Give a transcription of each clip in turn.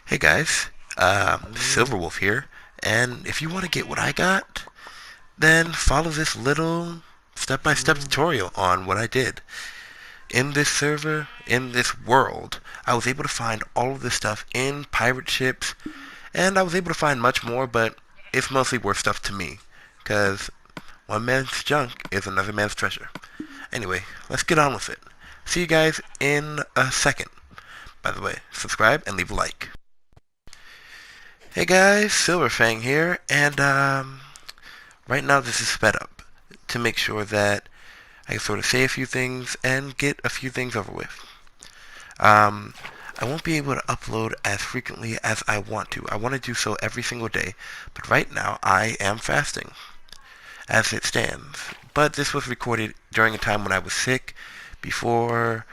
Hey guys, Silverwolf here, and if you want to get what I got, then follow this little step-by-step tutorial on what I did. In this server, in this world, I was able to find all of this stuff in pirate ships, and I was able to find much more, but it's mostly worth stuff to me, because one man's junk is another man's treasure. Anyway, let's get on with it. See you guys in a second. By the way, subscribe and leave a like. Hey guys, Silverfang here, and right now this is sped up to make sure that I can sort of say a few things and get a few things over with. Um, I won't be able to upload as frequently as I want to. I want to do so every single day, but right now I am fasting, as it stands. But this was recorded during a time when I was sick, before,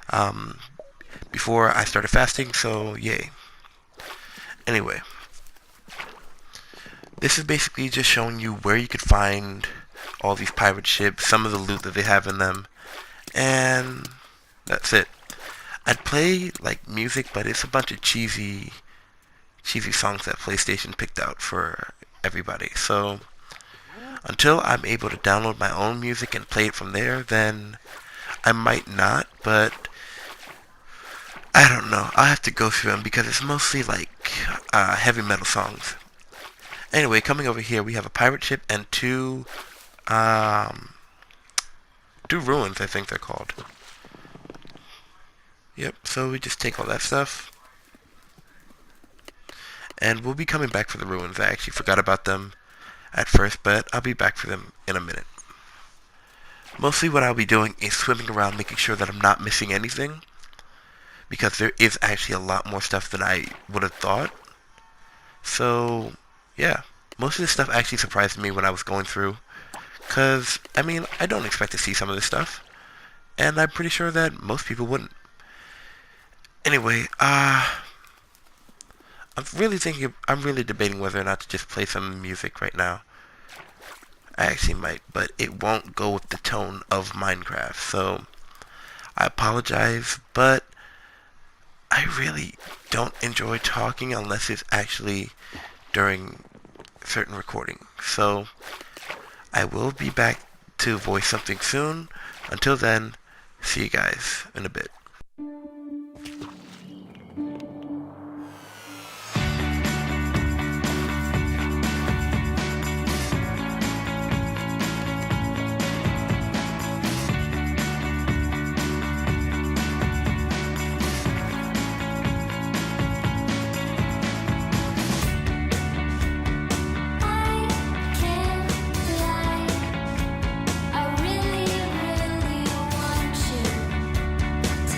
um, before I started fasting, so yay. Anyway. This is basically just showing you where you could find all these pirate ships, some of the loot that they have in them, and that's it. I'd play like music, but it's a bunch of cheesy songs that PlayStation picked out for everybody. So until I'm able to download my own music and play it from there, then I might not, but I don't know. I'll have to go through them because it's mostly like heavy metal songs. Anyway, coming over here, we have a pirate ship and um, two ruins, I think they're called. Yep, so we just take all that stuff. And we'll be coming back for the ruins. I actually forgot about them at first, but I'll be back for them in a minute. Mostly what I'll be doing is swimming around, making sure that I'm not missing anything, because there is actually a lot more stuff than I would have thought. So, yeah. Most of this stuff actually surprised me when I was going through. Because, I mean, I don't expect to see some of this stuff. And I'm pretty sure that most people wouldn't. Anyway, I'm really debating whether or not to just play some music right now. I actually might, but it won't go with the tone of Minecraft. So, I apologize, but I really don't enjoy talking unless it's actually during certain recording. So I will be back to voice something soon. Until then, see you guys in a bit. I really, really want you to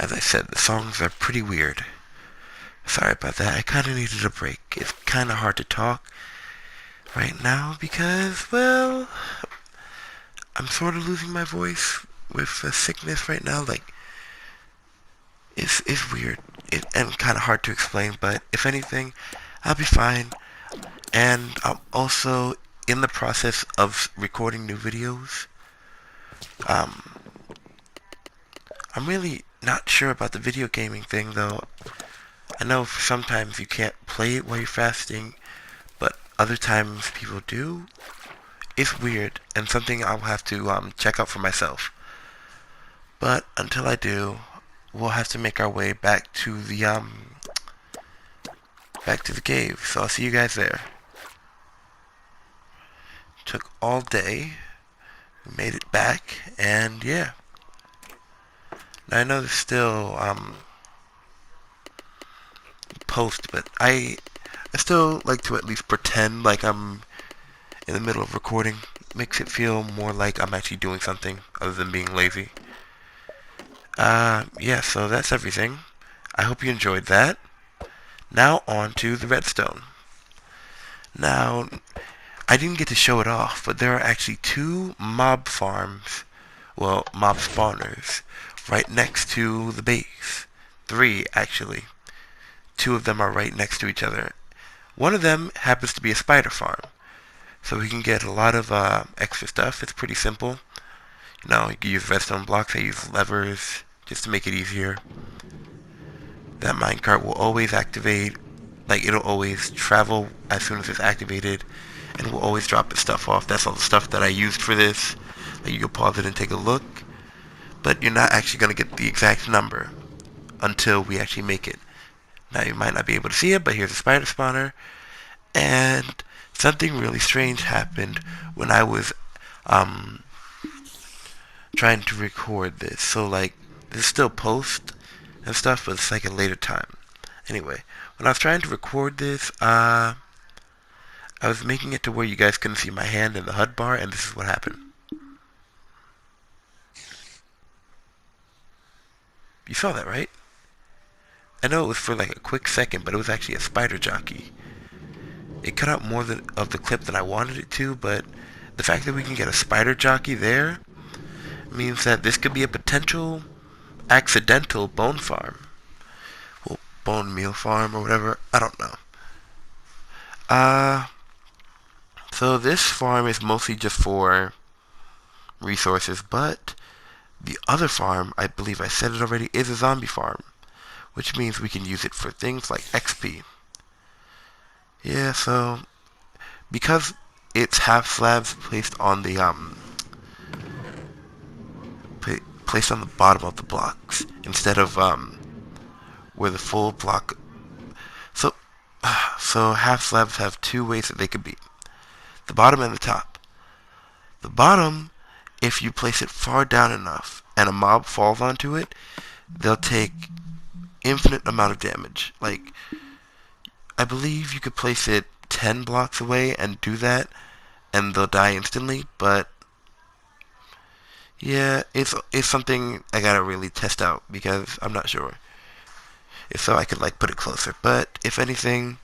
As I said, the songs are pretty weird. Sorry about that. I kind of needed a break. It's kind of hard to talk right now because, well, I'm sort of losing my voice with a sickness right now. Like, it's weird and kind of hard to explain, but if anything, I'll be fine. And I'm also in the process of recording new videos. Um, I'm really not sure about the video gaming thing, though. I know sometimes you can't play it while you're fasting, but other times people do. It's weird, and something I'll have to check out for myself. But until I do, we'll have to make our way back to the cave. So I'll see you guys there. Took all day. We made it back, and yeah. Now I know there's still post, but I still like to at least pretend like I'm in the middle of recording. Makes it feel more like I'm actually doing something other than being lazy. Yeah, so that's everything. I hope you enjoyed that. Now on to the redstone. Now, I didn't get to show it off, but there are actually 2 mob farms, well, mob spawners, right next to the base. 3, actually. 2 of them are right next to each other. One of them happens to be a spider farm, so we can get a lot of extra stuff. It's pretty simple. You know, you can use redstone blocks. I use levers just to make it easier. That minecart will always activate, like it'll always travel as soon as it's activated, and will always drop its stuff off. That's all the stuff that I used for this. Like you can pause it and take a look, but you're not actually going to get the exact number until we actually make it. Now you might not be able to see it, but here's a spider spawner, and something really strange happened when I was trying to record this. So like, this is still post and stuff, but it's like a later time. Anyway, when I was trying to record this, I was making it to where you guys couldn't see my hand in the HUD bar, and this is what happened. You saw that, right? I know it was for like a quick second, but it was actually a spider jockey. It cut out more of the clip than I wanted it to, but the fact that we can get a spider jockey there means that this could be a potential accidental bone farm. Well, bone meal farm or whatever. I don't know. So this farm is mostly just for resources, but the other farm, I believe I said it already, is a zombie farm, which means we can use it for things like XP. Yeah, so because it's half slabs placed on the placed on the bottom of the blocks instead of where the full block. So so half slabs have 2 ways that they could be: the bottom and the top. The bottom, if you place it far down enough and a mob falls onto it, they'll take infinite amount of damage. Like, I believe you could place it 10 blocks away and do that, and they'll die instantly, but yeah, it's something I gotta really test out because I'm not sure. If so, I could like put it closer. But if anything,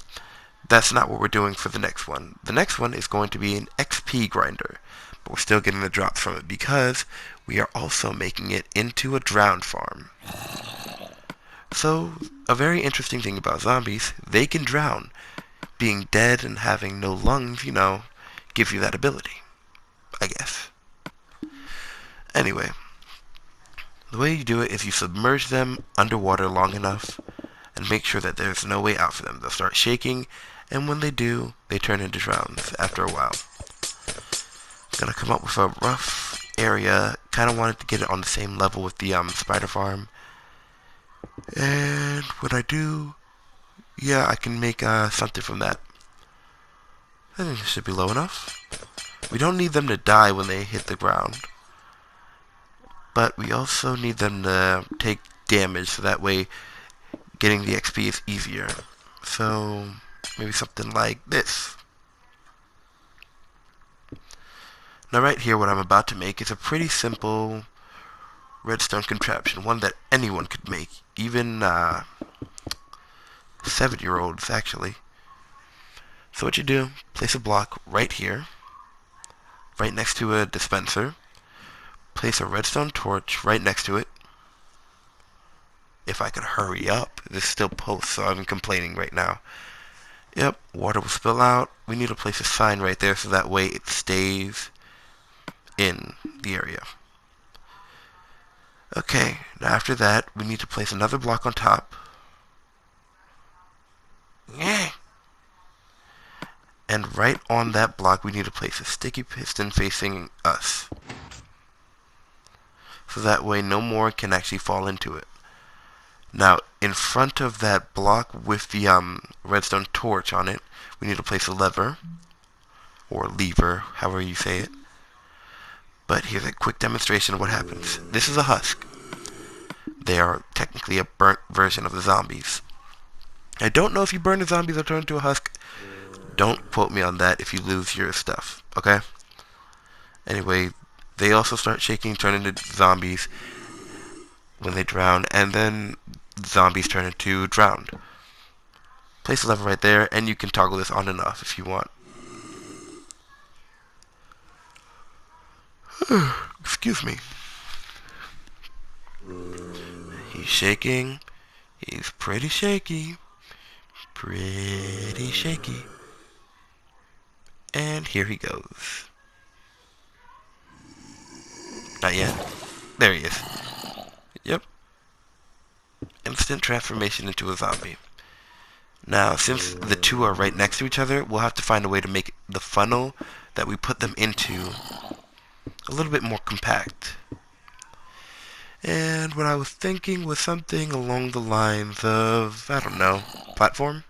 that's not what we're doing for the next one. The next one is going to be an XP grinder, but we're still getting the drops from it because we are also making it into a drowned farm. So, a very interesting thing about zombies, they can drown. Being dead and having no lungs, you know, gives you that ability, I guess. Anyway, the way you do it is you submerge them underwater long enough and make sure that there's no way out for them. They'll start shaking, and when they do, they turn into drowns after a while. Gonna come up with a rough area. Kind of wanted to get it on the same level with the spider farm. And when I do, yeah, I can make something from that. I think it should be low enough. We don't need them to die when they hit the ground, but we also need them to take damage so that way getting the XP is easier. So maybe something like this. Now right here, what I'm about to make is a pretty simple redstone contraption, one that anyone could make, even 7-year-olds actually. So what you do, place a block right here, right next to a dispenser, place a redstone torch right next to it. If I could hurry up, this still posts, so I'm complaining right now. Yep, water will spill out. We need to place a sign right there so that way it stays in the area. Okay, now after that, we need to place another block on top. Yeah. And right on that block, we need to place a sticky piston facing us. So that way no more can actually fall into it. Now, in front of that block with the redstone torch on it, we need to place a lever, or lever, however you say it. But here's a quick demonstration of what happens. This is a husk. They are technically a burnt version of the zombies. I don't know if you burn the zombies or turn into a husk. Don't quote me on that if you lose your stuff, okay? Anyway, they also start shaking, turn into zombies when they drown, and then zombies turn into drowned. Place a lever right there, and you can toggle this on and off if you want. Excuse me. He's shaking. He's pretty shaky. Pretty shaky. And here he goes. Not yet. There he is. Yep. Instant transformation into a zombie. Now, since the two are right next to each other, we'll have to find a way to make the funnel that we put them into a little bit more compact. And what I was thinking was something along the lines of, I don't know, platform?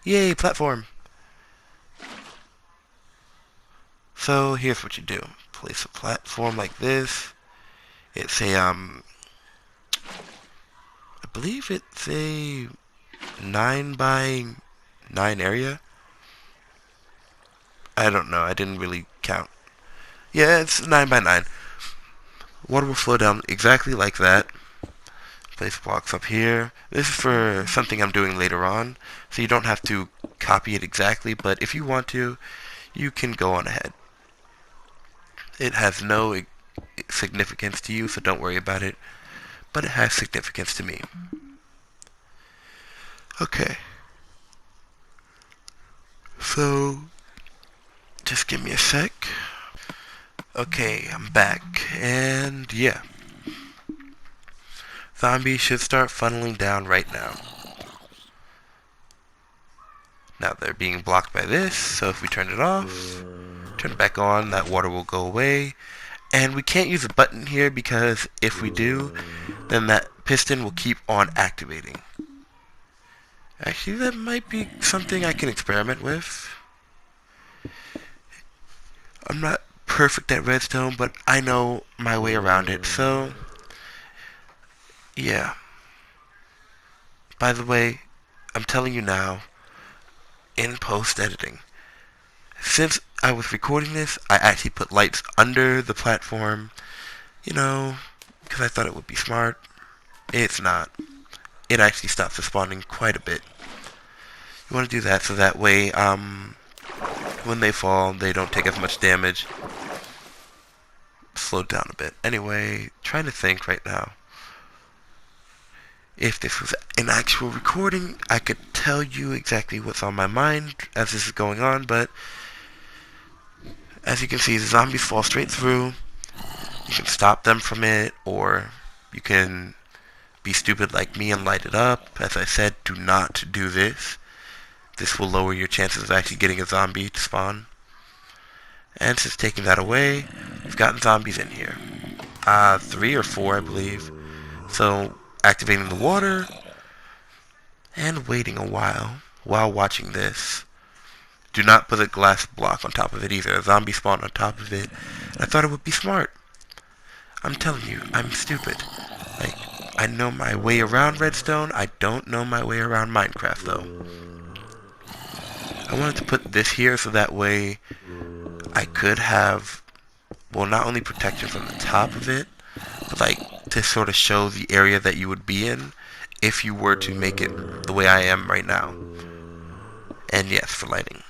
Yay, platform! So here's what you do. Place a platform like this. It's a, I believe it's a 9 by 9 area. I don't know, I didn't really count. Yeah, it's 9 by 9. Water will flow down exactly like that. Place blocks up here. This is for something I'm doing later on, so you don't have to copy it exactly, but if you want to, you can go on ahead. It has no significance to you, so don't worry about it, but it has significance to me. Okay. So, just give me a sec. Okay, I'm back, and yeah. Zombies should start funneling down right now. Now they're being blocked by this, so if we turn it off, turn it back on, that water will go away. And we can't use a button here because if we do, then that piston will keep on activating. Actually, that might be something I can experiment with. I'm not perfect at redstone, but I know my way around it, so yeah. By the way, I'm telling you now, in post-editing, since I was recording this, I actually put lights under the platform, you know, because I thought it would be smart. It's not. It actually stops the spawning quite a bit. You want to do that so that way, when they fall, they don't take as much damage. Slow down a bit. Anyway, trying to think right now. If this was an actual recording, I could tell you exactly what's on my mind as this is going on, but as you can see, the zombies fall straight through. You can stop them from it, or you can be stupid like me and light it up. As I said, do not do this. This will lower your chances of actually getting a zombie to spawn. And since taking that away, we've gotten zombies in here. 3 or 4, I believe. So, activating the water, and waiting a while watching this. Do not put a glass block on top of it either. A zombie spawn on top of it. I thought it would be smart. I'm telling you, I'm stupid. Like, I know my way around redstone. I don't know my way around Minecraft, though. I wanted to put this here so that way I could have well, not only protection from the top of it, but like to sort of show the area that you would be in if you were to make it the way I am right now. And yes, for lighting.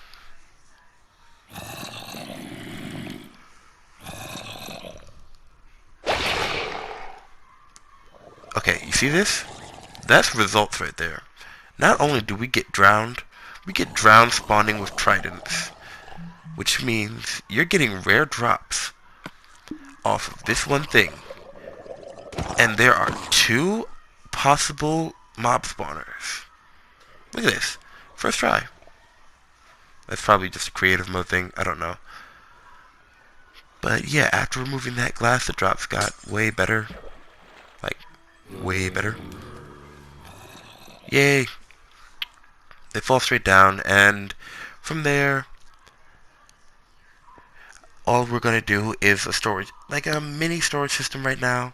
Okay, you see this? That's results right there. Not only do we get drowned spawning with tridents, which means you're getting rare drops off of this one thing. And there are 2 possible mob spawners. Look at this. First try. That's probably just a creative mode thing. I don't know. But yeah, after removing that glass, the drops got way better. Like, way better. Yay. They fall straight down, and from there, all we're going to do is a storage, like a mini storage system right now.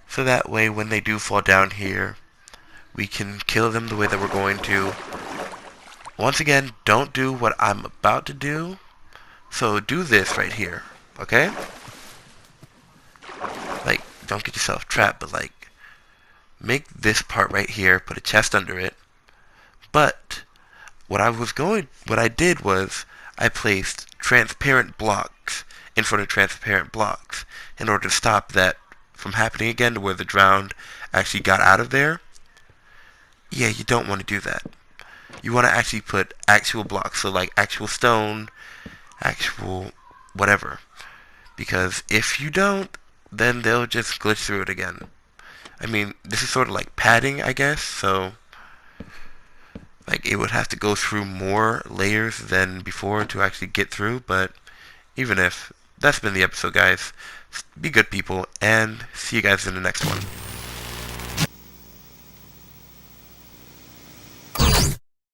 So that way, when they do fall down here, we can kill them the way that we're going to. Once again, don't do what I'm about to do. So do this right here, okay? Like, don't get yourself trapped, but like, make this part right here, put a chest under it. But what I did was I placed transparent blocks in front of transparent blocks in order to stop that from happening again, to where the drowned actually got out of there. Yeah, you don't want to do that. You want to actually put actual blocks, so like actual stone, actual whatever. Because if you don't, then they'll just glitch through it again. I mean, this is sort of like padding, I guess, so like it would have to go through more layers than before to actually get through, but even if, that's been the episode, guys. Be good people, and see you guys in the next one.